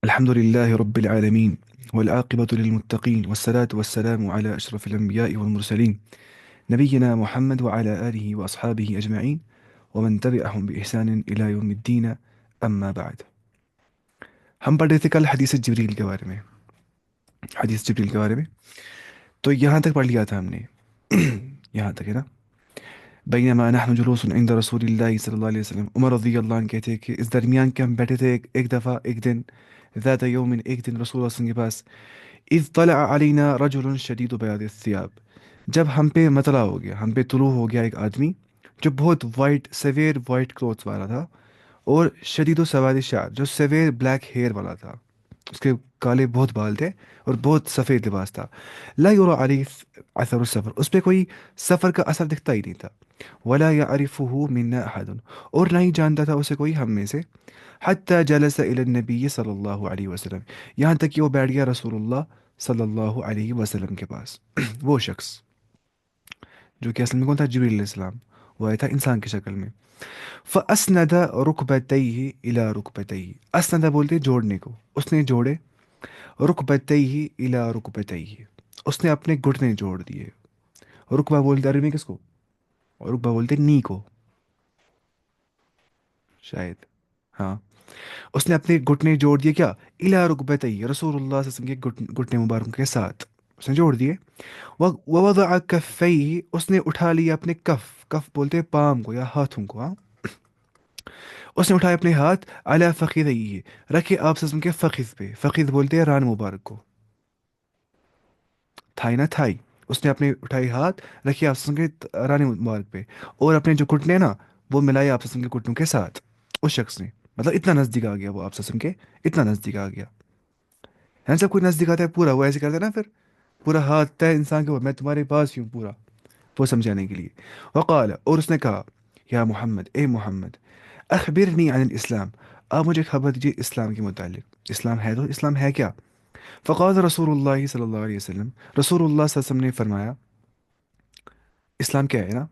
الحمد لله رب العالمين، والعاقبة للمتقين، والصلاة والسلام على أشرف الأنبياء والمرسلين، نبينا محمد وعلى آله وأصحابه أجمعين، ومن تبعهم بإحسان إلى يوم الدين. أما بعد، ہم پڑھ رہے تھے کل حدیث جبریل کے بارے میں. حدیث جبریل کے بارے میں تو یہاں تک پڑھ لیا تھا ہم نے. یہاں تک ہے نا. بینما نحن جلوس عند رسول اللہ صلی اللہ علیہ وسلم، عمر رضی اللہ عنہ کہتے ہیں کہ اس درمیان کے ہم بیٹھے تھے ایک دفعہ، ایک دن، ذات یوم، ایک دن رسول اللہ صلی اللہ علیہ وسلم کے پاس، اذ طلع علینا رجل شدید بیاض الثياب، جب ہم پہ مطلع ہو گیا، ہم پہ طلوع ہو گیا ایک آدمی جو بہت وائٹ، سیویئر وائٹ کلوتھس والا تھا، اور شدید و سواد شعر، جو سیویئر بلیک ہیئر والا تھا. اس کے کالے بہت بال تھے اور بہت سفید لباس تھا. لا یرا علیہ اثر السفر، اس پہ کوئی سفر کا اثر دکھتا ہی نہیں تھا. ولا يعرفه منا احد، اور نہ ہی جانتا تھا اسے کوئی ہم میں سے. حتی جلس الى النبی صلی اللہ علیہ وسلم، یہاں تک کہ وہ بیٹھ گیا رسول اللہ صلی اللہ علیہ وسلم کے پاس. وہ شخص جو کہ اصل میں کون تھا؟ جبریل علیہ السلام. وہ آیا تھا انسان کی شکل میں. فاسند رکبتیہ الی رکبتیہ، اسند بولتے جوڑنے کو، اس نے جوڑے، رکبتیہ الی رکبتیہ، اس نے اپنے گھٹنے جوڑ دیے. رکبہ بولتے عربی میں کس کو؟ رکبہ بولتے نی کو شاید. ہاں، اس نے اپنے گھٹنے جوڑ دیے. کیا؟ الی رکبتیہ، رسول اللہ صلی اللہ علیہ وسلم کے گھٹنے مبارک کے ساتھ اس نے جوڑ دیے. ووضع کفیہ، اس نے اٹھا لیا اپنے کف، کف بولتے پام کو یا ہاتھوں کو. ہاں، اس نے اٹھائے اپنے ہاتھ، علی فخذیہ، رکھے آپ صلی اللہ علیہ وسلم کے فخذ پہ. فخذ بولتے ہیں ران مبارک کو، تھائی نا تھائی. اس نے اپنے اٹھائے ہاتھ، رکھے آپ صلی اللہ علیہ وسلم کے ران مبارک پہ، اور اپنے جو گھٹنے نا وہ ملائے آپ صلی اللہ علیہ وسلم کے گھٹنوں کے ساتھ. اس شخص نے، مطلب اتنا نزدیک آ گیا وہ آپ صلی اللہ علیہ وسلم کے، اتنا نزدیک آ گیا. ہے سب کوئی نزدیک آتا ہے پورا، وہ ایسے کرتا ہے نا، پھر پورا ہاتھ ہے انسان کے اوپر، میں تمہارے پاس ہی ہوں پورا، وہ سمجھانے کے لیے. وقال، اور اس نے کہا، یا محمد، اے محمد، اخبرنی عن الاسلام، آپ مجھے خبر دیجیے اسلام کے متعلق. اسلام ہے تو اسلام ہے کیا؟ فقال رسول اللہ صلی اللہ علیہ وسلم، رسول اللہ صلی اللہ علیہ وسلم نے فرمایا، اسلام کیا ہے نا؟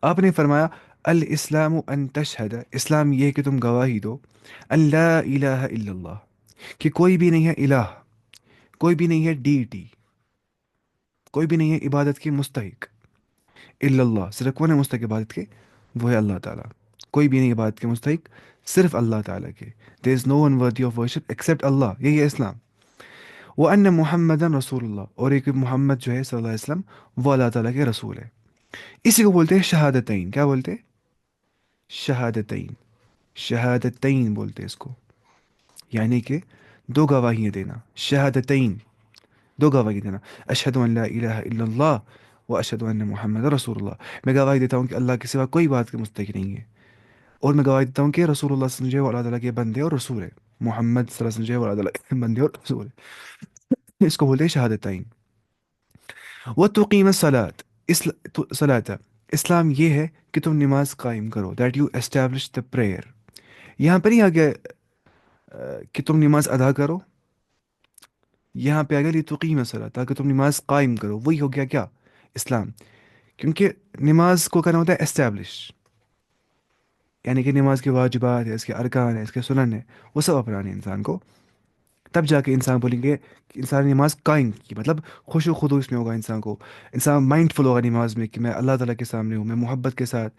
آپ نے فرمایا، الاسلام ان تشہد، اسلام یہ کہ تم گواہی دو، ان لا الہ الا اللہ، کہ کوئی بھی نہیں ہے الہ، کوئی بھی نہیں ہے ڈیٹی، کوئی بھی نہیں ہے عبادت کے مستحق، الا اللہ، صرف کون ہے مستحق عبادت کے؟ وہ ہے اللہ تعالیٰ. کوئی بھی نہیں عبادت کے مستحق صرف اللہ تعالیٰ کے. there is no one worthy of worship except اللہ، یہی ہے اسلام. وَأَنَّ مُحَمَّدًا رسول اللہ، اور ایک محمد جو ہے صلی اللہ علیہ وسلم وہ اللہ تعالیٰ کے رسول ہے. اسی کو بولتے ہیں شہادتین. کیا بولتے ہیں؟ شہادتین. شہادتین بولتے ہیں اس کو، یعنی کہ دو گواہیاں دینا. شہادتین، دو گواہی دینا. اشہد ان لا الہ الا اللہ و اشہد ان محمد رسول اللہ، میں گواہی دیتا ہوں کہ اللہ کے سوا کوئی بات کے مستحق نہیں ہے، اور میں گواہی دیتا ہوں کہ رسول اللہ صلی اللہ علیہ وسلم جو ہے وہ اللہ تعالیٰ کے بندے اور رسول ہے. محمد صلی اللہ علیہ وسلم جو ہے وہ اللہ تعالیٰ کے بندے اور رسول ہے. اس کو بولتے ہیں شہادتین. وہ تقیم الصلاۃ، صلاۃ، اسلام یہ ہے کہ تم نماز قائم کرو، that you establish the prayer. یہاں پہ نہیں آ گیا کہ تم نماز ادا کرو، یہاں پہ آ گیا تقیم الصلاۃ، تاکہ تم نماز قائم کرو. وہی ہو گیا کیا؟ اسلام. کیونکہ نماز کو کرنا ہوتا ہے اسٹیبلش، یعنی کہ نماز کے واجبات ہے، اس کے ارکان ہے، اس کے سنن ہے، وہ سب اپنانے انسان کو. تب جا کے انسان بولیں گے کہ انسان نے نماز قائم کی، مطلب خوش و خضوع اس میں ہوگا انسان کو. انسان مائنڈ فل ہوگا نماز میں کہ میں اللہ تعالیٰ کے سامنے ہوں، میں محبت کے ساتھ،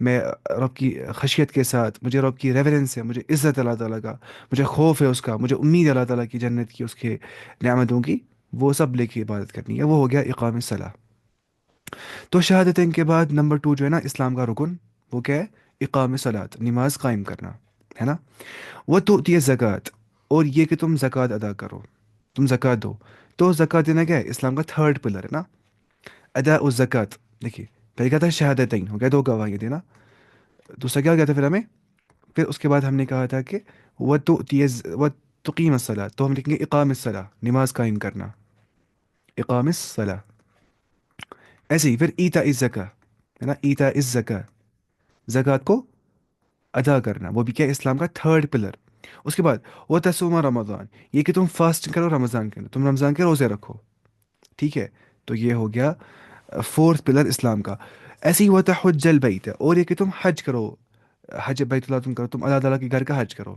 میں رب کی خشیت کے ساتھ، مجھے رب کی ریورنس ہے، مجھے عزت اللہ تعالیٰ کا، مجھے خوف ہے اس کا، مجھے امید ہے اللہ تعالیٰ کی جنت کی، اس کے نعمتوں کی، وہ سب لے کے عبادت کرنی ہے. وہ ہو گیا اقام الصلاح. تو شہادتین کے بعد نمبر 2 جو ہے نا اسلام کا رکن، وہ کیا ہے؟ اقام صلاۃ، نماز قائم کرنا ہے نا. وہ تو زکوٰۃ، اور یہ کہ تم زکوٰۃ ادا کرو، تم زکوٰۃ دو. تو زکوٰۃ دینا کیا ہے؟ اسلام کا تھرڈ پلر ہے نا، ادا الزکوٰۃ. دیکھیے، پہلے کیا تھا؟ شہادتین ہو گیا، دو گواہیاں دینا. دوسرا کیا ہو گیا تھا پھر ہمیں؟ پھر اس کے بعد ہم نے کہا تھا کہ وہ تقیم الصلاۃ، تو ہم لکھیں گے اقام الصلاۃ، نماز قائم کرنا، اقام الصلاۃ. ایسے ہی پھر ایتا الزکاۃ ہے نا، ایتا الزکاۃ، زکوٰۃ کو ادا کرنا، وہ بھی کیا ہے؟ اسلام کا تھرڈ پلر. اس کے بعد وہ تصوم رمضان، یہ کہ تم فاسٹ کرو رمضان کے اندر، تم رمضان کے روزے رکھو. ٹھیک ہے، تو یہ ہو گیا فورتھ پلر اسلام کا. ایسے ہی وہ تحج البیت، اور یہ کہ تم حج کرو، حج بیت اللہ تم کرو، تم اللہ تعالیٰ کے گھر کا حج کرو.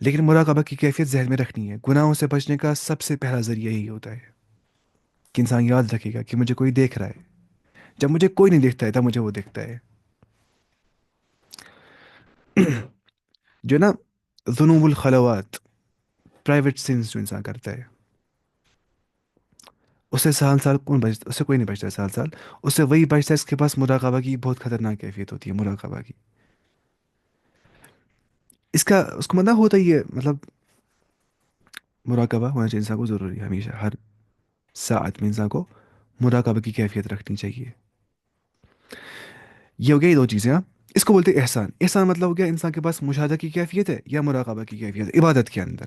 لیکن مراقبہ کی کیفیت ذہن میں رکھنی ہے، گناہوں سے بچنے کا سب سے پہلا ذریعہ یہی ہوتا ہے کہ انسان یاد رکھے گا کہ مجھے کوئی دیکھ رہا ہے، جب مجھے کوئی نہیں دیکھتا ہے تب مجھے وہ دیکھتا ہے. جو نا ذنوب الخلوات، پرائیویٹ سینس جو انسان کرتا ہے، اس سے سال سال کون بچ، اس سے کوئی نہیں بچتا ہے سال سال. اس سے وہی بچتا ہے اس کے پاس مراقبہ کی بہت خطرناک کیفیت ہوتی ہے، مراقبہ کی. اس کا اس کو مطلب ہوتا ہی ہے، مطلب مراقبہ ہونا چاہیے انسان کو ضروری ہے، ہمیشہ ہر ساعت میں انسان کو مراقبہ کی کیفیت رکھنی چاہیے. یہ ہو گیا یہ دو چیزیں ہاں. اس کو بولتے ہیں احسان. احسان مطلب ہو گیا انسان کے پاس مشاہدہ کی کیفیت ہے یا مراقبہ کی کیفیت ہے عبادت کے اندر.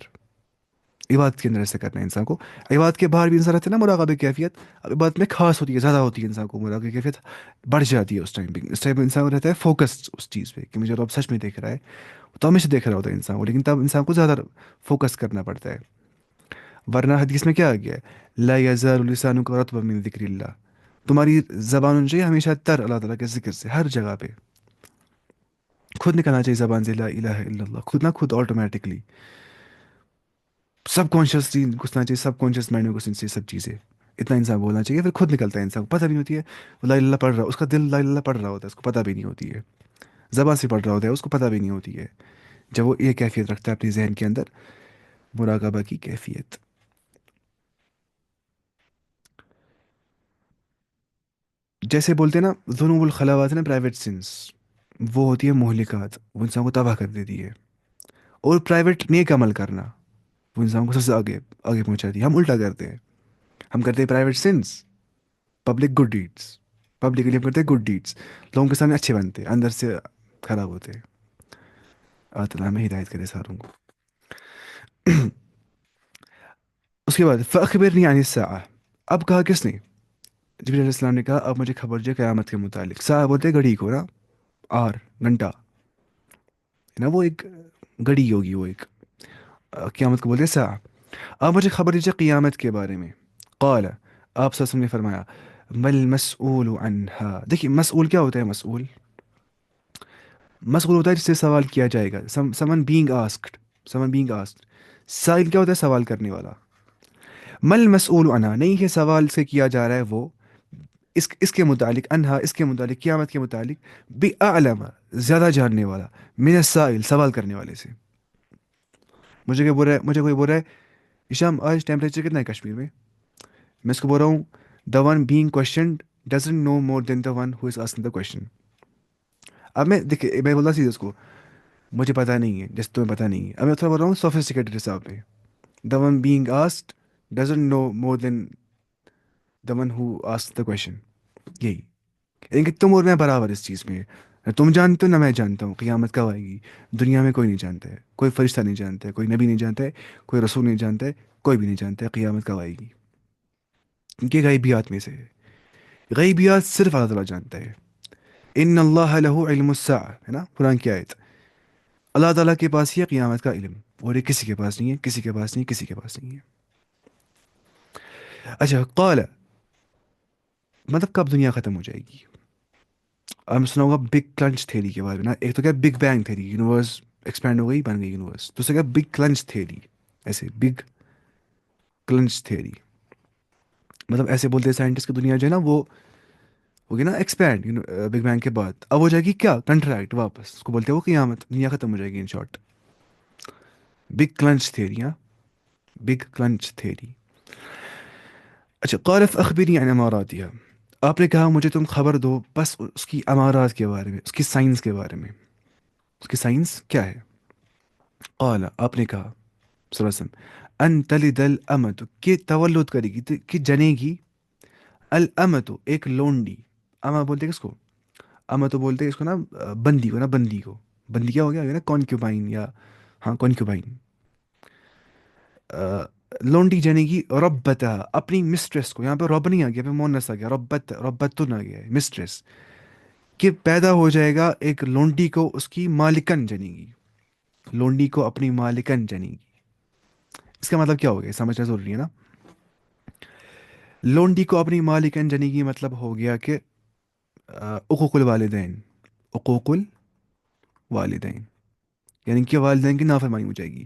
عبادت کے اندر ایسا کرنا ہے انسان کو. عبادت کے باہر بھی انسان رہتا ہے نا مراقبہ کی کیفیت. اب عبادت میں خاص ہوتی ہے، زیادہ ہوتی ہے، انسان کو مراقبہ کی کیفیت بڑھ جاتی ہے اس ٹائم پہ. اس ٹائم پہ انسان کو رہتا ہے فوکس اس چیز پہ کہ مجھے رب سچ میں دیکھ رہا ہے. تو ہمیشہ دیکھ رہا ہوتا ہے انسان کو، لیکن تب انسان کو زیادہ فوکس کرنا پڑتا ہے. ورنہ حدیث میں کیا آ گیا ہے، لا یزال لسانک رطبا من ذکر اللہ. تمہاری زبان ہونی چاہیے ہمیشہ تر اللہ تعالیٰ کے ذکر سے، ہر جگہ پہ. خود نکلنا چاہیے زبان سے لا الہ الا اللہ، خود نہ خود آٹومیٹکلی سب کانشیسلی گھسنا چاہیے، سب کانشیس مائنڈ میں گھسنی چاہیے سب چیزیں. اتنا انسان بولنا چاہیے، پھر خود نکلتا ہے انسان کو پتہ بھی نہیں ہوتی ہے. وہ لا الہ الا اللہ پڑھ رہا، اس کا دل لا الہ الا اللہ پڑھ رہا ہوتا ہے، اس کو پتہ بھی نہیں ہوتی ہے. زبان سے پڑھ رہا ہوتا ہے، اس کو پتہ بھی نہیں ہوتی ہے. جب وہ یہ کیفیت رکھتا ہے اپنے ذہن کے اندر، مراقبہ کی کیفیت. جیسے بولتے ہیں نا ذنوب الخلاوات نا پرائیویٹ سنس، وہ ہوتی ہے مہلکات، وہ انسان کو تباہ کر دیتی ہے. اور پرائیویٹ نیک عمل کرنا، وہ انسان کو سب سے آگے آگے پہنچاتی ہے. ہم الٹا کرتے ہیں، ہم کرتے ہیں private since, public good deeds. Public کے لیے ہم کرتے ہیں گڈ ڈیڈس، لوگوں کے سامنے اچھے بنتے ہیں، اندر سے خراب ہوتے ہیں. اللہ تعالیٰ ہمیں ہدایت کرے ساروں کو. اس کے بعد فاخبرنی عن الساعہ. اب کہا کس نے؟ جبریل علیہ السلام نے کہا اب مجھے خبر دے قیامت کے متعلق. ساعہ بولتے ہیں گھڑی کو نا، آر گھنٹہ ہے نا، وہ ایک گھڑی ہوگی، وہ ایک قیامت کو بولتے ہیں ساعہ. آپ مجھے خبر دیجیے قیامت کے بارے میں. قال، آپ صلی اللہ علیہ وسلم نے فرمایا مل مسئول عنہا. دیکھیے مسئول کیا ہوتا ہے؟ مسئول، مسئول ہوتا ہے جس سے سوال کیا جائے گا. سمن بینگ آسکڈ، سمن بینگ آسکڈ. سائل کیا ہوتا ہے؟ سوال کرنے والا. مل مسئول عنہا نہیں ہے سوال سے کیا جا رہا ہے وہ، اس کے متعلق، انہا اس کے متعلق، قیامت کے متعلق، بعلم زیادہ جاننے والا، من السائل سوال کرنے والے سے. مجھے کیا بول رہا ہے؟ مجھے کوئی بول رہا ہے ایشام آج ٹیمپریچر کتنا ہے کشمیر میں اس کو بول رہا ہوں the one being questioned doesn't know more than the one who is asking the question. اب میں دیکھیے میں بولتا سیدھے اس کو مجھے پتہ نہیں ہے جیسے تمہیں پتہ نہیں ہے. اب میں تھوڑا بول رہا ہوں سوفسٹیکیٹڈ حساب پہ. The one being asked doesn't know more than the one who ask the question. یہی یعنی کہ تم اور میں برابر اس چیز میں. نہ تم جانتے ہو نہ میں جانتا ہوں قیامت کب آئے گی. دنیا میں کوئی نہیں جانتا ہے، کوئی فرشتہ نہیں جانتا ہے، کوئی نبی نہیں جانتا ہے، کوئی رسول نہیں جانتا ہے، کوئی بھی نہیں جانتا ہے قیامت کب آئے گی. کیونکہ غیبیات میں سے ہے، غیبیات صرف اللہ تعالیٰ جانتا ہے. ان اللہ لہ علم الساعہ ہے نا قرآن کی آیت. اللہ تعالیٰ کے پاس ہی ہے قیامت کا علم، اور یہ کسی کے پاس نہیں ہے، کسی کے پاس نہیں، کسی کے پاس نہیں ہے. اچھا قال، مطلب کب دنیا ختم ہو جائے گی؟ اب میں سنا ہوگا بگ کلنچ تھیری کے بارے میں نا. ایک تو کیا big bang theory, universe expand ہو گئی بن گئی یونیورس. دوسرا کیا بگ کلنچ تھیری، ایسے بگ کلنچ تھیری. مطلب ایسے بولتے ہیں سائنٹسٹ کی دنیا جو ہے نا وہ ہوگی نا ایکسپینڈ بگ بینگ کے بعد، اب ہو جائے گی کیا؟ کنٹریکٹ واپس. اس کو بولتے ہیں وہ قیامت، دنیا ختم ہو جائے گی in short. Big crunch theory ہاں، بگ کلنچ تھیری. اچھا قال فاخبرنی عن اماراتها. آپ نے کہا مجھے تم خبر دو بس اس کی امارات کے بارے میں، اس کی سائنس کے بارے میں. اس کی سائنس کیا ہے؟ قال، آپ نے کہا صلی اللہ علیہ وسلم ان تلد الامت، کہ تولد کرے گی کہ جنے گی. الامت ایک لونڈی. اما بولتے ہیں کس کو؟ اما تو بولتے ہیں اس کو نا بندی کو نا، بندی کو. بندی کیا ہو گیا نا کونکیوبائن، یا ہاں کونکیوبائن. لونڈی جنے گی ربتا اپنی مسٹریس کو. یہاں پہ رب نہیں آ گیا، پہ مونس آ گیا، ربت ربتن آ گیا ہے مسٹریس. کہ پیدا ہو جائے گا ایک لونڈی کو اس کی مالکن جنے گی. لونڈی کو اپنی مالکن جنے گی. اس کا مطلب کیا ہو گیا سمجھنا ضروری ہے نا. لونڈی کو اپنی مالکن جنے گی مطلب ہو گیا کہ حقوق الوالدین، حقوق الوالدین، یعنی کہ والدین کی نافرمانی ہو جائے گی.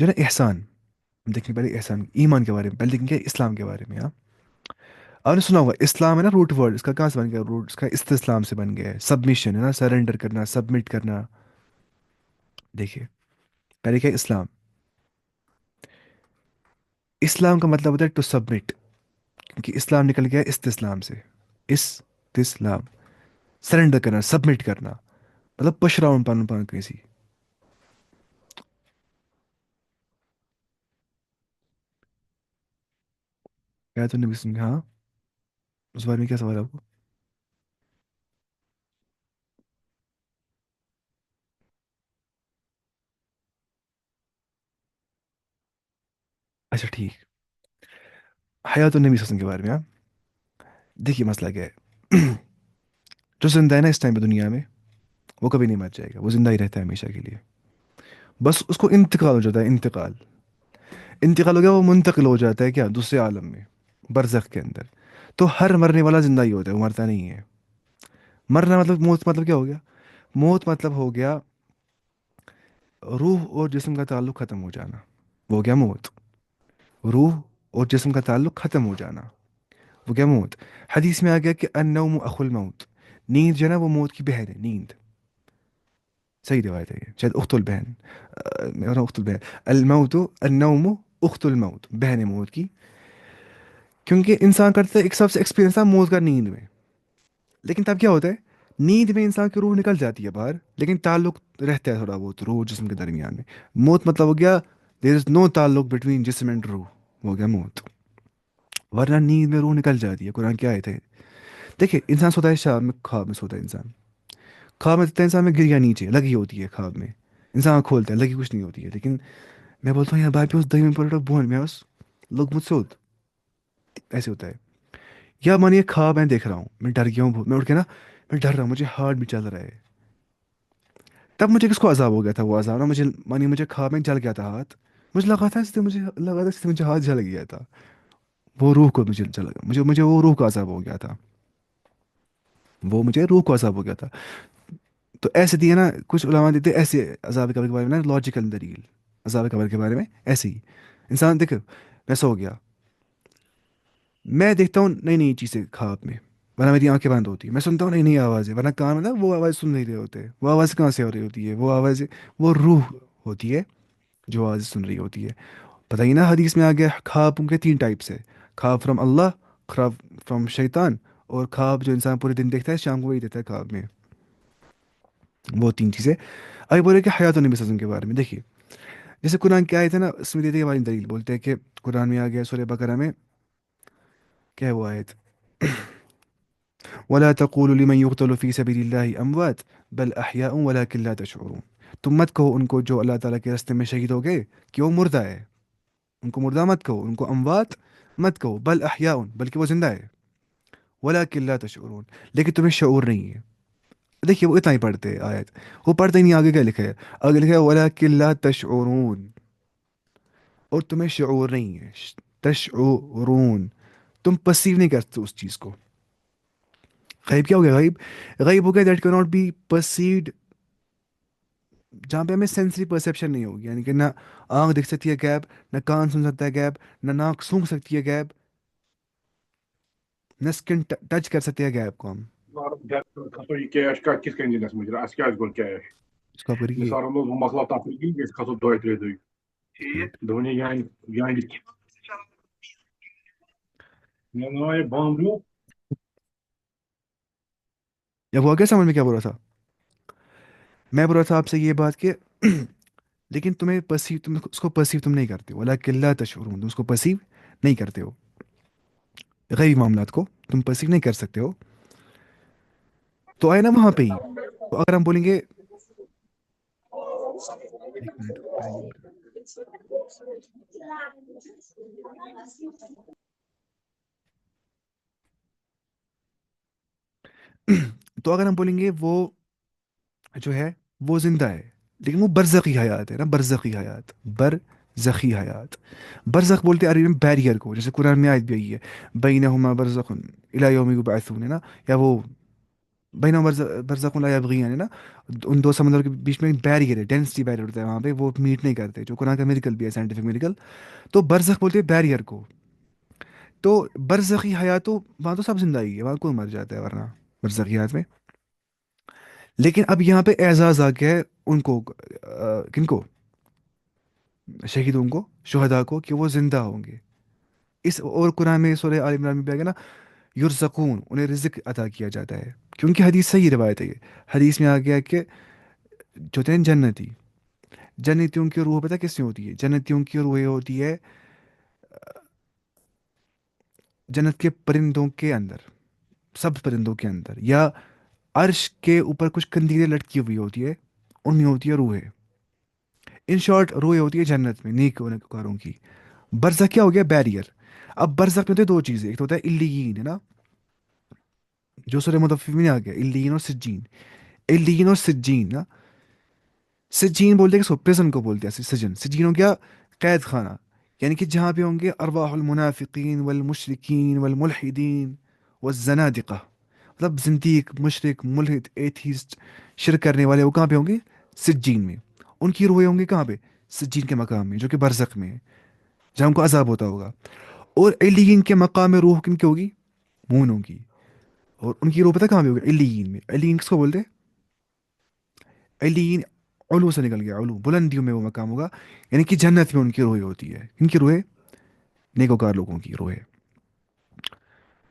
جو نا احسان، ہم دیکھیں پہلے احسان ایمان کے بارے میں، پہلے دیکھیں گے اسلام کے بارے میں، ہاں. آپ نے سنا ہوگا اسلام ہے نا، روٹ ورڈ اس کا کہاں سے بن گیا؟ روٹ اس کا استسلام سے بن گیا ہے، سبمیشن ہے نا، سرنڈر کرنا، سبمٹ کرنا. دیکھیے پہلے کیا ہے اسلام. اسلام کا مطلب ہوتا ہے ٹو سبمٹ، کیونکہ اسلام نکل گیا ہے استسلام سے. استسلام، سرنڈر کرنا، سبمٹ کرنا، مطلب پشراؤن پن پن کسی. کیا تو نبی سنگھ، ہاں اس بارے میں کیا سوال ہے آپ کو؟ اچھا ٹھیک. حیات النبی صلی اللہ علیہ وسلم کے بارے میں، ہاں. دیکھیے مسئلہ کیا ہے. جو زندہ ہے نا اس ٹائم پہ دنیا میں، وہ کبھی نہیں مر جائے گا، وہ زندہ ہی رہتا ہے ہمیشہ کے لیے. بس اس کو انتقال ہو جاتا ہے، انتقال. انتقال ہو گیا، وہ منتقل ہو جاتا ہے کیا دوسرے عالم میں، برزخ کے اندر. تو ہر مرنے والا زندہ ہی ہوتا ہے، وہ مرتا نہیں ہے. مرنا مطلب موت، مطلب کیا ہو گیا؟ موت مطلب ہو گیا روح اور جسم کا تعلق ختم ہو جانا، وہ ہو گیا موت. روح اور جسم کا تعلق ختم ہو جانا، وہ کیا؟ موت. حدیث میں آ گیا کہ النوم اخو الموت، نیند جو ہے نا وہ موت کی بہن ہے، نیند. صحیح روایت ہے یہ، شاید اخت البہن. میں بول رہا ہوں اخت البہن. الموت، النوم اخت الموت، بہن ہے موت کی. کیونکہ انسان کرتا ہے ایک سب سے ایکسپیرینس تھا موت کا نیند میں. لیکن تب کیا ہوتا ہے؟ نیند میں انسان کی روح نکل جاتی ہے باہر، لیکن تعلق رہتا ہے تھوڑا بہت روح اور جسم کے درمیان میں. موت مطلب ہو گیا دیر از نو تعلق بٹوین جسم اینڈ روح، وہ ہو گیا موت. ورنہ نیند میں روح نکل جاتی ہے، قرآن کیا آئے تھے. دیکھیں انسان سوتا ہے شام میں، خواب میں سوتا ہے انسان. خواب میں دیکھتا ہے انسان میں گریا نیچے لگی ہوتی ہے خواب میں. انسان کھولتا ہے، لگی کچھ نہیں ہوتی ہے. لیکن میں بولتا ہوں یار باقی اس دہی میں پڑا بون میں اس لوگ مجھ سے ایسے ہوتا ہے. یا مانیے خواب میں دیکھ رہا ہوں، میں ڈر گیا ہوں بہت، میں اٹھ کے نا میں ڈر رہا ہوں، مجھے ہارٹ بھی چل رہا ہے. تب مجھے کس کو عذاب ہو گیا تھا؟ وہ عذاب نا مجھے، مانیے مجھے خواب میں جل گیا تھا ہاتھ. مجھے لگا تھا اس سے، مجھے لگا تھا اس سے مجھے ہاتھ جل گیا تھا. وہ روح کو مجھے جل گیا، مجھے وہ روح کا عذاب ہو گیا تھا. وہ مجھے روح کو عذاب ہو گیا تھا. تو ایسے دیے نا کچھ علماء دیتے ایسے عذاب قبر کے بارے میں نا لاجیکل دلیل عذاب قبر کے بارے میں ایسے ہی. انسان دیکھ، میں سو گیا، میں دیکھتا ہوں نئی نئی چیزیں خواب میں، ورنہ میری آنکھیں بند ہوتی ہیں، میں سنتا ہوں نئی نئی آوازیں، ورنہ کان میں نا وہ آواز سن نہیں رہے ہوتے. وہ آواز کہاں سے ہو رہی ہوتی ہے؟ وہ آواز، وہ روح ہوتی ہے جو آواز سن رہی ہوتی ہے. پتہ ہی نا حدیث میں آ گیا خواب کے تین ٹائپس ہے: خواب فرام اللہ، خواب فرام شیطان، اور خواب جو انسان پورے دن دیکھتا ہے شام کو وہی دیتا ہے خواب میں. وہ تین چیزیں. ابھی بولے کہ حیات النبی صلی اللہ علیہ وسلم کے بارے میں دیکھیے، جیسے قرآن کے آئے تھے نا اس میں دیتے ہیں ہماری دلیل، بولتے ہیں کہ قرآن میں آ گیا سورہ بقرہ میں، کیا ہے وہ آیت؟ ولا تقولوا لمن يقتل في سبيل الله اموات بل احياء ولكن لا تشعرون. تم مت کہو ان کو جو اللہ تعالیٰ کے راستے میں شہید ہو گئے کہ وہ مردہ ہے. ان کو مردہ مت کہو، ان کو اموات مت کہو، بل احیاء بلکہ وہ زندہ ہے. ولكن لا تشعرون، لیکن تمہیں شعور نہیں ہے. دیکھیے وہ اتنا ہی پڑھتے ہیں آیت، وہ پڑھتے ہی نہیں. آگے کیا لکھا ہے؟ آگے لکھا ہے ولكن لا تشعرون، اور تمہیں شعور نہیں ہے. تشعرون، تم پسیو نہیں کرتے اس چیز کو. غیب کیا ہو گیا؟ غیب، غیب ہو گیا دیٹ کی ناٹ بی پرسیوڈ، جہاں پہ ہمیں سینسری پرسیپشن نہیں ہوگی. یعنی کہ نہ آنکھ دیکھ سکتی ہے غیب، نہ کان سن سکتا ہے غیب، نہ ناک سونگھ سکتی ہے غیب، نہ اسکن ٹچ کر سکتے ہیں غیب کو ہم. کھسو یہ کیش کا کس کن دنس مجھے اس کیا گول کیش اس کو آپ کریے کہ مثال وہ مکلا تک کھسو دہ ترے دہ ایک منٹ. دونی یعنی یہ بامبو. یا وہ کیا سمجھ میں کیا بول رہا تھا؟ میں بول رہا تھا آپ سے یہ بات کہ لیکن تمہیں پرسیو، تم اس کو پرسیو تم نہیں کرتے ہو، ولیکن لا تشعرون، تم اس کو پرسیو نہیں کرتے ہو. غیبی معاملات کو تم پرسیو نہیں کر سکتے ہو. تو آئے نا وہاں پہ ہی. تو اگر ہم بولیں گے، ایک منٹ پہلے یہ بتا. تو اگر ہم بولیں گے وہ جو ہے وہ زندہ ہے، لیکن وہ برزخی حیات ہے نا، برزخی حیات، برزخی حیات. برزخ بولتے ہیں عربی میں بیریئر کو، جیسے قرآن میں آیت بھی آئی ہے بینہما برزخ الی یوم یبعثون، ہے نا. یا وہ بین برزخ لا یبغیان ہے نا، ان دو سمندر کے بیچ میں ایک بیریئر ہے، ڈینسٹی بیریئر ہوتا ہے وہاں پہ، وہ میٹ نہیں کرتے، جو قرآن کا میریکل بھی ہے، سائنٹیفک میریکل. تو برزخ بولتے ہیں بیریئر کو. تو برزخی حیات تو وہاں تو سب زندہ ہی ہے، وہاں کوئی مر جاتا ہے ورنہ برزخی حیات میں. لیکن اب یہاں پہ اعزاز آ گیا ہے ان کو، کن کو؟ شہیدوں کو، شہداء کو، کہ وہ زندہ ہوں گے. اس اور قرآن میں سورہ آل عمران میں بھی آ گیا نا، یرزقون، انہیں رزق عطا کیا جاتا ہے. کیونکہ حدیث صحیح روایت ہے یہ. حدیث میں آ گیا کہ جو ہوتے ہیں جنتی، جنتیوں کی روح پتہ کس میں ہوتی ہے؟ جنتیوں کی روح ہوتی ہے جنت کے پرندوں کے اندر، سب پرندوں کے اندر، یا عرش کے اوپر کچھ کندیلیں لٹکی ہوئی ہوتی ہے، ان میں ہوتی ہے روحیں. ان شارٹ روحیں ہوتی ہے جنت میں نیک کاروں کی. برزخ کیا ہو گیا؟ بیریئر. اب برزخ میں ہوتے ہیں دو چیزیں، ایک تو ہوتا ہے اللیین ہے نا، جو سورہ مطفف میں آ گیا، اللیین اور سجین. اللیین اور سجین نا، سجین بولتے ہیں، کہ پرزن کو بولتے ہیں سجن. سجین ہو گیا قید خانہ، یعنی کہ جہاں پہ ہوں گے ارواح المنافقین والمشرکین والملحدین والزنادقہ، مطلب زندیق، مشرک، ملحد، ایتھیسٹ، شرک کرنے والے، وہ کہاں پہ ہوں گے؟ سجین میں. ان کی روحیں ہوں گی کہاں پہ؟ سجین کے مقام میں، جو کہ برزخ میں ہے، جہاں ان کو عذاب ہوتا ہوگا. اور علیین کے مقام میں روح کن کی ہوگی؟ مومنوں کی. اور ان کی روح پتہ کہاں پہ ہوگی؟ علیین میں. علیین کس کو بولتے ہیں؟ علیین علو سے نکل گیا، علو، بلندیوں میں وہ مقام ہوگا. یعنی کہ جنت میں ان کی روح ہوتی ہے. ان کی روحیں نیکوکار لوگوں کی روحیں.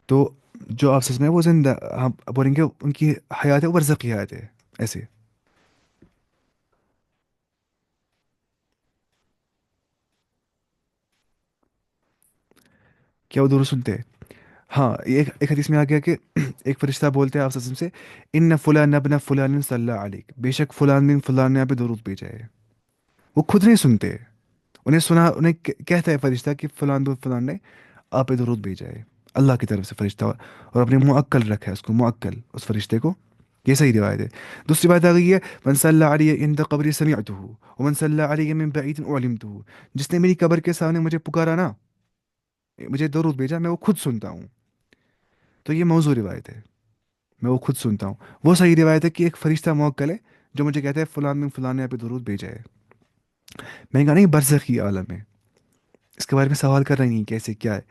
تو جو آپ سچ میں وہ زندہ، ہم بولیں گے ان کی حیات ہے، وہ برزخی حیات ہے. ایسے کیا وہ درست سنتے ہیں؟ ہاں، ایک حدیث میں آ گیا کہ ایک فرشتہ بولتے ہیں آپ وسلم سے، ان فلان ابن فلان صلی اللہ علیہ، بے شک فلان بن فلان نے آپ پہ درود بھیجا ہے. وہ خود نہیں سنتے، انہیں سنا، انہیں کہتا ہے فرشتہ کہ فلان بن فلان نے آپ پہ درود بھیجا ہے، اللہ کی طرف سے فرشتہ. اور اپنے معقل رکھا ہے اس کو، معقل اس فرشتے کو. یہ صحیح روایت ہے. دوسری بات آ گئی ہے، من صلی علیہ عند قبری سمعتہ ومن صلی علیہ من بعید علمتہ، جس نے میری قبر کے سامنے مجھے پکارا نا، مجھے درود بھیجا، میں وہ خود سنتا ہوں. تو یہ موضوع روایت ہے، میں وہ خود سنتا ہوں. وہ صحیح روایت ہے کہ ایک فرشتہ موکل ہے جو مجھے کہتا ہے فلان بن فلان نے آپ پہ درود بھیجا ہے. میں نے کہا نہیں، برزخی عالم ہے، اس کے بارے میں سوال کر رہی نہیں کیسے کیا ہے.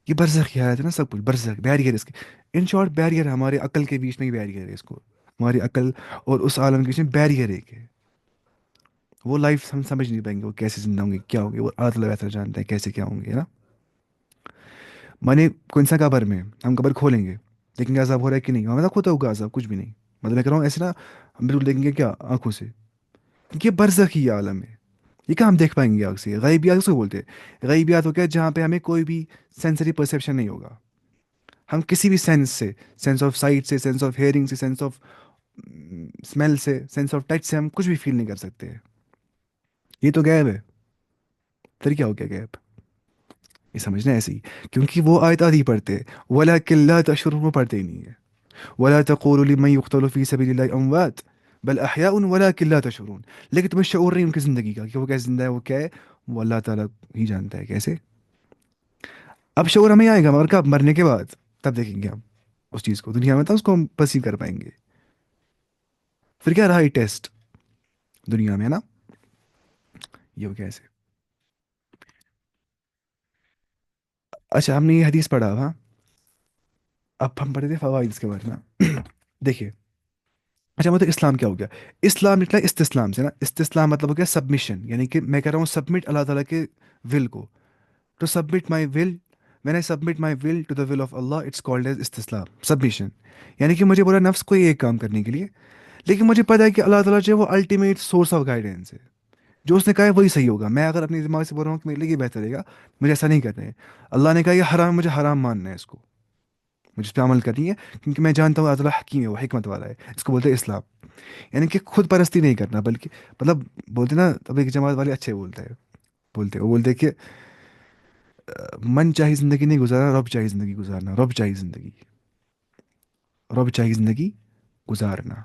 یہ برزخی حیات ہے نا، سب کچھ برزخ بیریئر اس کے. ان شارٹ بیریئر ہمارے عقل کے بیچ میں ہی بیریئر ہے اس کو، ہماری عقل اور اس عالم کے بیچ میں بیریئر ایک ہے. وہ لائف ہم سمجھ نہیں پائیں گے، وہ کیسے زندہ ہوں گے، کیا ہوں گے، وہ اللہ بہتر جانتا ہے کیسے کیا ہوں گے نا. میں کوئی انسان قبر میں، ہم قبر کھولیں گے، دیکھیں گے عذاب ہو رہا ہے کہ نہیں، ہمیں تک ہوتا ہوگا عذاب؟ کچھ بھی نہیں. مطلب میں کہہ رہا ہوں ایسے نا، ہم بالکل دیکھیں گے کیا آنکھوں سے، کیونکہ یہ برزخی عالم ہے. یہ کہاں ہم دیکھ پائیں گے آنکھ سے؟ غیبیات کس کو بولتے ہیں؟ غیبیات ہو گیا جہاں پہ ہمیں کوئی بھی سینسری پرسیپشن نہیں ہوگا. ہم کسی بھی سینس سے، سینس آف سائٹ سے، سینس آف ہیئرنگ سے، سینس آف اسمیل سے، سینس آف ٹچ سے ہم کچھ بھی فیل نہیں کر سکتے. یہ تو غیب ہے. پھر کیا ہو گیا غیب؟ یہ سمجھنا ایسے ہی. کیونکہ وہ آیت آدھی پڑھتے وَلَكِن لَا تَشْعُرُونَ، وہ پڑھتے ہی نہیں ہے. وَلَا تَقُولُوا لِمَن يُقْتَلُ فِي سَبِيلِ اللَّهِ أَمْوَاتٌ بَلْ أَحْيَاءٌ وَلَكِن لَا تَشْعُرُونَ. لیکن تمہیں شعور نہیں ان کی زندگی کا، کہ وہ کیسے زندہ ہے، وہ کیا ہے، وہ اللہ تعالیٰ ہی جانتا ہے کیسے. اب شعور ہمیں آئے گا مگر کب؟ مرنے کے بعد. تب دیکھیں گے ہم اس چیز کو، دنیا میں تھا اس کو ہم پرسیو کر پائیں گے. پھر کیا رہا یہ ٹیسٹ دنیا میں، ہے نا. یہ ہو کیسے. اچھا، ہم نے یہ حدیث پڑھا ہاں. اب ہم پڑھے تھے فوائد اس کے بارے میں. دیکھیے، اچھا مطلب اسلام کیا ہو گیا؟ اسلام نکلا استسلام سے نا. استسلام مطلب ہو گیا سبمیشن، یعنی کہ میں کہہ رہا ہوں سبمٹ اللہ تعالیٰ کے ول کو. To submit my will, when I submit my will to the will of Allah, it's called as استسلام، سبمیشن. یعنی کہ مجھے بولا نفس کو ایک کام کرنے کے لیے، لیکن مجھے پتا ہے کہ اللہ تعالیٰ جو ہے وہ الٹیمیٹ سورس آف گائیڈنس ہے. جو اس نے کہا ہے وہی صحیح ہوگا. میں اگر اپنے دماغ سے بول رہا ہوں کہ میرے لیے یہ بہتر رہے گا، مجھے ایسا نہیں کرنا ہے. اللہ نے کہا یہ حرام، مجھے حرام ماننا ہے اس کو، مجھے اس پہ عمل کرنی ہے، کیونکہ میں جانتا ہوں اللہ تعالیٰ حکیم ہے، وہ حکمت والا ہے. اس کو بولتے ہیں اسلام. یعنی کہ خود پرستی نہیں کرنا، بلکہ مطلب بولتے نا، اب ایک جماعت والے اچھے بولتے ہیں، وہ بولتے ہیں کہ من چاہی زندگی نہیں گزارنا، رب چاہی زندگی گزارنا، رب چاہی زندگی، رب چاہی زندگی گزارنا.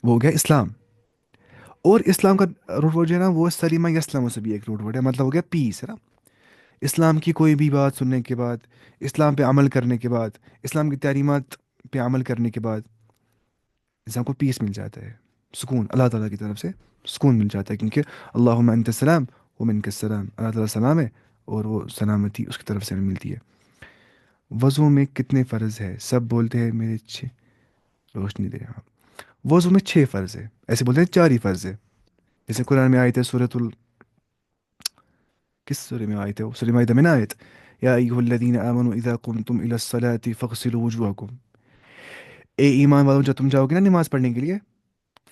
وہ ہو گیا اسلام. اور اسلام کا روٹ ورڈ جو ہے نا، وہ سلیمہ یسلم سے بھی ایک روٹ ورڈ ہے، مطلب ہو گیا پیس، ہے نا. اسلام کی کوئی بھی بات سننے کے بعد، اسلام پہ عمل کرنے کے بعد، اسلام کی تعلیمات پہ عمل کرنے کے بعد انسان کو پیس مل جاتا ہے، سکون اللہ تعالیٰ کی طرف سے سکون مل جاتا ہے، کیونکہ اللہم انت السلام و منک السلام، اللہ تعالیٰ سلام ہے اور وہ سلامتی اس کی طرف سے ملتی ہے۔ وضو میں کتنے فرض ہے؟ سب بولتے ہیں میرے چھ، روشنی دے ہاں، وضو میں 6 فرض ہے، ایسے بولتے ہیں 4 ہی فرض ہے، جیسے قرآن میں آیت ہے سورۃ کس سورہ میں آیت ہے وہ؟ سورہ مائدہ میں نا آیت، یا ایھا الذین آمنوا اذا قمتم الی الصلاۃ فاغسلوا وجوہکم، اے ایمان والوں جب تم جاؤ گے نا نماز پڑھنے کے لیے،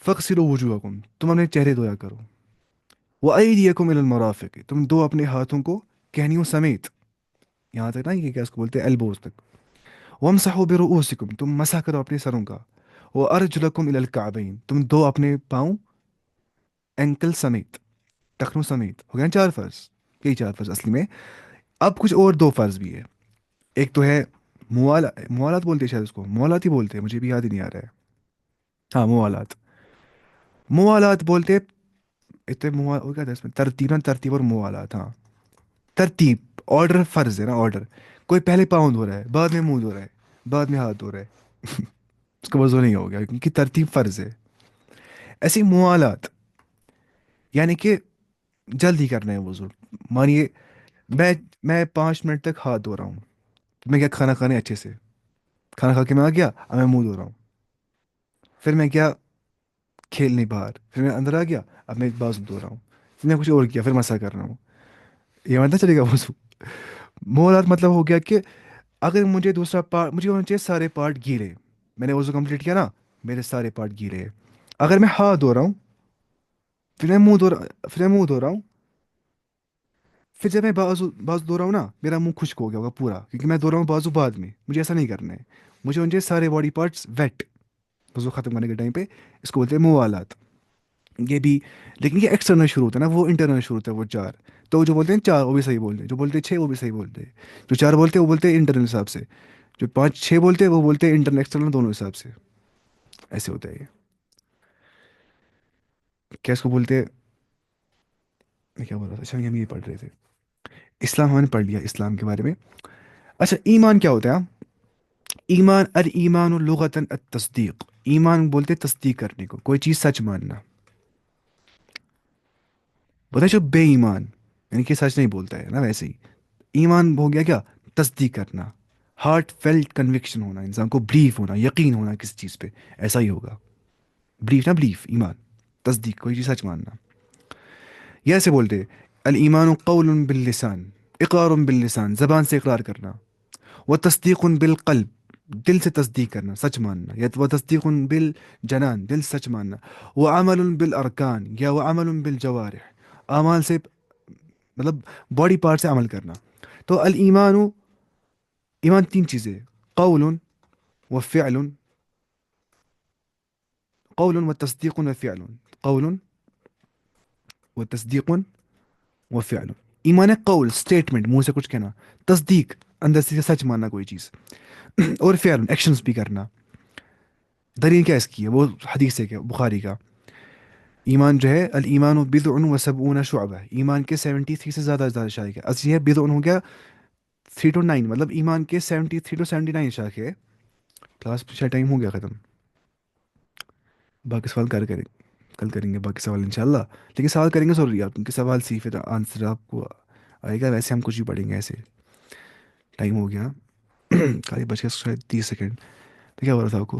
فاغسلوا وجوہکم، تم اپنے چہرے دھویا کرو، وایدیکم الی المرافق، تم دو اپنے ہاتھوں کو کہنیوں سمیت، یہاں تک نا یہ کیا اس کو بولتے ہیں ایلبوز تک، وامسحوا برؤوسکم، تم مسح کرو اپنے سروں کا، وارجلکم الی الکعبین، تم دو اپنے پاؤں اینکل سمیت، ٹخنوں سمیت، ہو گیا نا 4 فرض، یہی 4 فرض اصلی میں۔ اب کچھ اور 2 فرض بھی ہے، ایک تو ہے موالات بولتے ہیں، شاید اس کو موالات ہی بولتے ہیں، مجھے بھی یاد ہی نہیں آ رہا ہے، ہاں موالات، موالات بولتے ہیں، وہ کیا تھا اس میں، ترتیب نا، ترتیب اور موالات، ہاں ترتیب، آرڈر فرض ہے نا، آرڈر، کوئی پہلے پاؤں دھو رہا ہے، بعد میں منہ دھو رہا ہے، بعد میں ہاتھ دھو رہا ہے اس کا وضو نہیں ہو گیا کیونکہ ترتیب فرض ہے۔ ایسی موالات یعنی کہ جلدی کرنا ہے وضو، مانیے میں میں 5 منٹ تک ہاتھ دھو رہا ہوں، تو میں کیا کھانا کھانے اچھے سے، کھانا کھا کے میں آ گیا، اب میں منہ دھو رہا ہوں، پھر میں کیا کھیلنے باہر، پھر میں اندر آ گیا، اب میں بازو دھو رہا ہوں، پھر میں کچھ اور کیا، پھر مسا کر رہا ہوں، یہ مطلب چلے گا وضو؟ موالات مطلب ہو گیا کہ اگر مجھے دوسرا پارٹ، مجھے ہونا چاہیے سارے پارٹ گیلے، میں نے وضو کمپلیٹ کیا نا، میرے سارے پارٹ گیلے ہیں، اگر میں ہاتھ دھو رہا ہوں، پھر میں منہ دھو رہا ہوں، پھر جب میں بازو دھو رہا ہوں نا، میرا منہ خشک ہو گیا ہوگا پورا، کیونکہ میں دھو رہا ہوں بازو بعد میں، مجھے ایسا نہیں کرنا ہے، مجھے ہونے چاہیے سارے باڈی پارٹس ویٹ وضو ختم کرنے کے ٹائم پہ، اس کو بولتے ہیں موالات، یہ بھی، لیکن یہ ایکسٹرنل شروع ہوتا ہے نا، وہ انٹرنل شروع ہوتا ہے وہ 4، تو جو بولتے ہیں 4 وہ بھی صحیح بولتے ہیں، جو بولتے ہیں 6 وہ بھی صحیح بولتے ہیں، جو 4 بولتے ہیں وہ بولتے ہیں انٹرنل حساب سے، جو 5 6 بولتے ہیں وہ بولتے ہیں انٹرنل ایکسٹرنل دونوں حساب سے، ایسے ہوتا ہے یہ، کیا اس کو بولتے ہیں، میں کیا بول رہا تھا، اچھا ہم یہ پڑھ رہے تھے، اسلام ہم نے پڑھ لیا اسلام کے بارے میں۔ اچھا ایمان کیا ہوتا ہے؟ ایمان الایمان لغتاً التصدیق، ایمان بولتے تصدیق کرنے کو، کوئی چیز سچ ماننا، بتا جو بے ایمان یعنی کہ سچ نہیں بولتا ہے نا، ویسے ہی ایمان ہو گیا کیا، تصدیق کرنا، ہارٹ فیلٹ کنوکشن ہونا، انسان کو بلیف ہونا، یقین ہونا کسی چیز پہ، ایسا ہی ہوگا، بلیف نا، بلیف ایمان، تصدیق کوئی چیز سچ ماننا، یہ ایسے بولتے الایمان قول باللسان، اقرار باللسان، زبان سے اقرار کرنا، و تصدیق بالقلب، دل سے تصدیق کرنا، سچ ماننا، یا وہ تصدیق بالجنان، دل سے سچ ماننا، وہ عمل بالارکان، یا وہ عمل بالجوارح، اعمال سے مطلب باڈی پارٹ سے عمل کرنا، تو الایمان، ایمان 3 چیزیں، قول و فعل، قول و تصدیق و فعل، قول و تصدیق و فعل، ایمان ہے قول اسٹیٹمنٹ، منہ سے کچھ کہنا، تصدیق اندر سے سچ ماننا کوئی چیز، اور فعل ایکشنز بھی کرنا، دلیل کیا اس کی ہے، وہ حدیث ہے کہ بخاری کا، ایمان جو ہے الایمان بضع و سبعون شعبہ، ایمان کے 73 سے زیادہ شاخ ہے، اصلی ہے بضع ہو گیا 3 to 9، مطلب ایمان کے 73 to 79 شاخ ہے، کلاس پچھلا ٹائم ہو گیا ختم، باقی سوال کل کریں گے باقی سوال انشاءاللہ، لیکن سوال کریں گے ضروری آپ، کیونکہ سوال سی پھر آنسر آپ کو آئے گا، ویسے ہم کچھ بھی پڑھیں گے ایسے، ٹائم ہو گیا خالی بچ گیا شاید 30 سیکنڈ، تو کیا ہو رہا تھا آپ کو؟